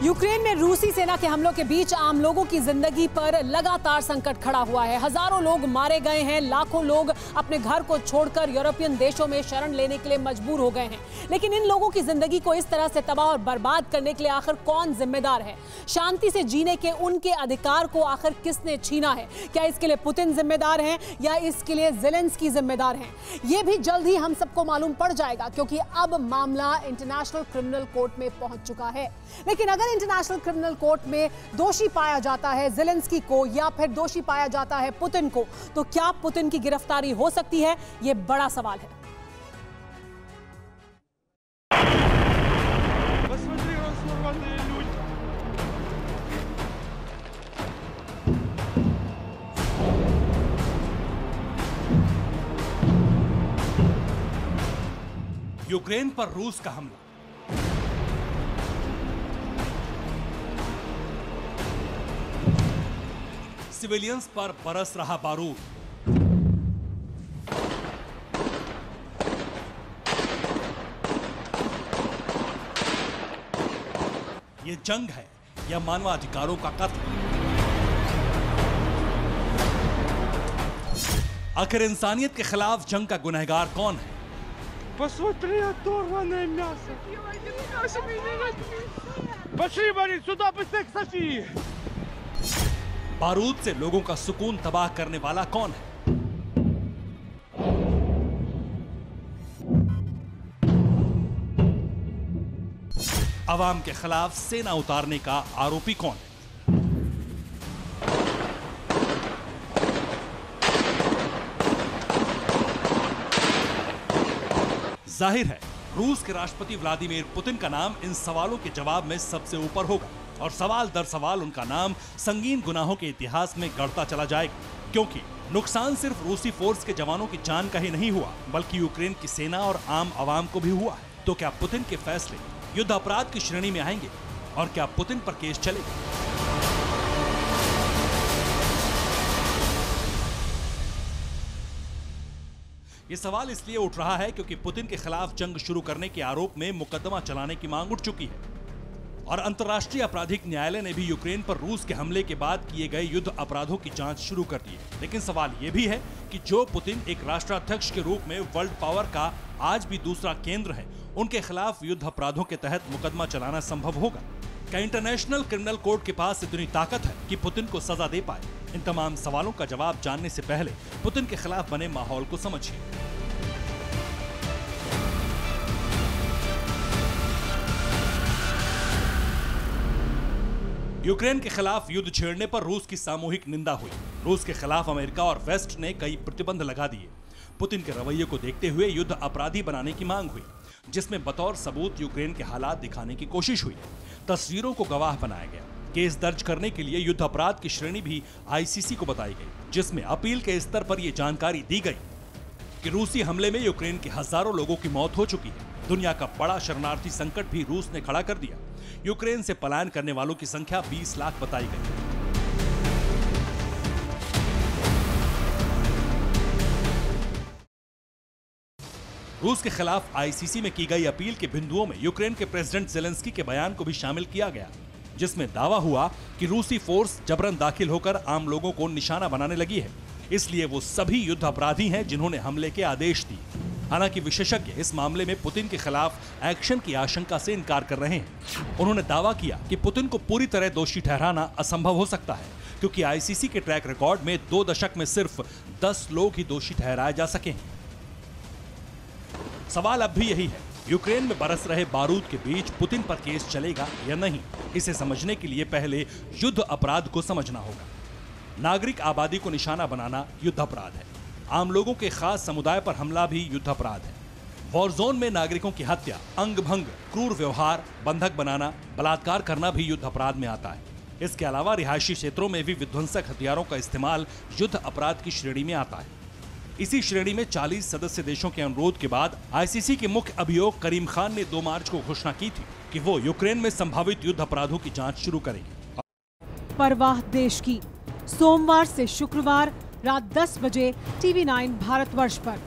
Ukraine में रूसी सेना के हमलों के बीच आम लोगों की जिंदगी पर लगातार संकट खड़ा हुआ है। हजारों लोग मारे गए हैं, लाखों लोग अपने घर को छोड़कर यूरोपियन देशों में शरण लेने के लिए मजबूर हो गए हैं। लेकिन इन लोगों की जिंदगी को इस तरह से तबाह और बर्बाद करने के लिए आखिर कौन जिम्मेदार है? शांति से जीने के उनके अधिकार को आखिर किसने छीना है? क्या इसके लिए पुतिन जिम्मेदार हैं या इसके लिए ज़ेलेंस्की जिम्मेदार हैं? ये भी जल्द ही हम सबको मालूम पड़ जाएगा, क्योंकि अब मामला इंटरनेशनल क्रिमिनल कोर्ट में पहुंच चुका है। लेकिन अगर इंटरनेशनल क्रिमिनल कोर्ट में दोषी पाया जाता है ज़ेलेंस्की को या फिर दोषी पाया जाता है पुतिन को, तो क्या पुतिन की गिरफ्तारी हो सकती है? ये बड़ा सवाल है। यूक्रेन पर रूस का हमला। सिविलियंस पर बरस रहा बारूद। ये जंग है या मानवाधिकारों का कत्ल? आखिर इंसानियत के खिलाफ जंग का गुनहगार कौन है? Посмотри, оторванное мясо. Пошли, Борис, сюда быстрее к Софии. बारूद से लोगों का सुकून तबाह करने वाला कौन है? अवाम के खिलाफ सेना उतारने का आरोपी कौन है? जाहिर है रूस के राष्ट्रपति व्लादिमीर पुतिन का नाम इन सवालों के जवाब में सबसे ऊपर होगा, और सवाल दर सवाल उनका नाम संगीन गुनाहों के इतिहास में गढ़ता चला जाएगा। क्योंकि नुकसान सिर्फ रूसी फोर्स के जवानों की जान का ही नहीं हुआ, बल्कि यूक्रेन की सेना और आम आवाम को भी हुआ है। तो क्या पुतिन के फैसले युद्ध अपराध की श्रेणी में आएंगे और क्या पुतिन पर केस चलेगा? ये सवाल इसलिए उठ रहा है क्योंकि पुतिन के खिलाफ जंग शुरू करने के आरोप में मुकदमा चलाने की मांग उठ चुकी है, और अंतर्राष्ट्रीय आपराधिक न्यायालय ने भी यूक्रेन पर रूस के हमले के बाद किए गए युद्ध अपराधों की जांच शुरू कर दी है। लेकिन सवाल यह भी है कि जो पुतिन एक राष्ट्राध्यक्ष के रूप में वर्ल्ड पावर का आज भी दूसरा केंद्र है, उनके खिलाफ युद्ध अपराधों के तहत मुकदमा चलाना संभव होगा? क्या इंटरनेशनल क्रिमिनल कोर्ट के पास इतनी ताकत है कि पुतिन को सजा दे पाए? इन तमाम सवालों का जवाब जानने से पहले पुतिन के खिलाफ बने माहौल को समझिए। यूक्रेन के खिलाफ युद्ध छेड़ने पर रूस की सामूहिक निंदा हुई। रूस के खिलाफ अमेरिका और वेस्ट ने कई प्रतिबंध लगा दिए। पुतिन के रवैये को देखते हुए युद्ध अपराधी बनाने की मांग हुई, जिसमें बतौर सबूत यूक्रेन के हालात दिखाने की कोशिश हुई। तस्वीरों को गवाह बनाया गया। केस दर्ज करने के लिए युद्ध अपराध की श्रेणी भी आईसीसी को बताई गई, जिसमें अपील के स्तर पर यह जानकारी दी गई कि रूसी हमले में यूक्रेन के हजारों लोगों की मौत हो चुकी है। दुनिया का बड़ा शरणार्थी संकट भी रूस ने खड़ा कर दिया। यूक्रेन से पलायन करने वालों की संख्या 20 लाख बताई गई। रूस के खिलाफ आईसीसी में की गई अपील के बिंदुओं में यूक्रेन के प्रेसिडेंट ज़ेलेंस्की के बयान को भी शामिल किया गया, जिसमें दावा हुआ कि रूसी फोर्स जबरन दाखिल होकर आम लोगों को निशाना बनाने लगी है, इसलिए वो सभी युद्ध अपराधी हैं जिन्होंने हमले के आदेश दिए। हालांकि विशेषज्ञ इस मामले में पुतिन के खिलाफ एक्शन की आशंका से इनकार कर रहे हैं। उन्होंने दावा किया कि पुतिन को पूरी तरह दोषी ठहराना असंभव हो सकता है, क्योंकि आईसीसी के ट्रैक रिकॉर्ड में 2 दशक में सिर्फ 10 लोग ही दोषी ठहराए जा सके हैं। सवाल अब भी यही है, यूक्रेन में बरस रहे बारूद के बीच पुतिन पर केस चलेगा या नहीं? इसे समझने के लिए पहले युद्ध अपराध को समझना होगा। नागरिक आबादी को निशाना बनाना युद्ध अपराध है। आम लोगों के खास समुदाय पर हमला भी युद्ध अपराध है। वॉर जोन में नागरिकों की हत्या, अंग भंग, क्रूर व्यवहार, बंधक बनाना, बलात्कार करना भी युद्ध अपराध में आता है। इसके अलावा रिहायशी क्षेत्रों में भी विध्वंसक हथियारों का इस्तेमाल युद्ध अपराध की श्रेणी में आता है। इसी श्रेणी में 40 सदस्य देशों के अनुरोध के बाद आईसीसी के मुख्य अभियोग करीम खान ने 2 मार्च को घोषणा की थी कि वो यूक्रेन में संभावित युद्ध अपराधों की जांच शुरू करेंगे। परवाह देश की, सोमवार से शुक्रवार रात 10 बजे TV9 भारतवर्ष पर।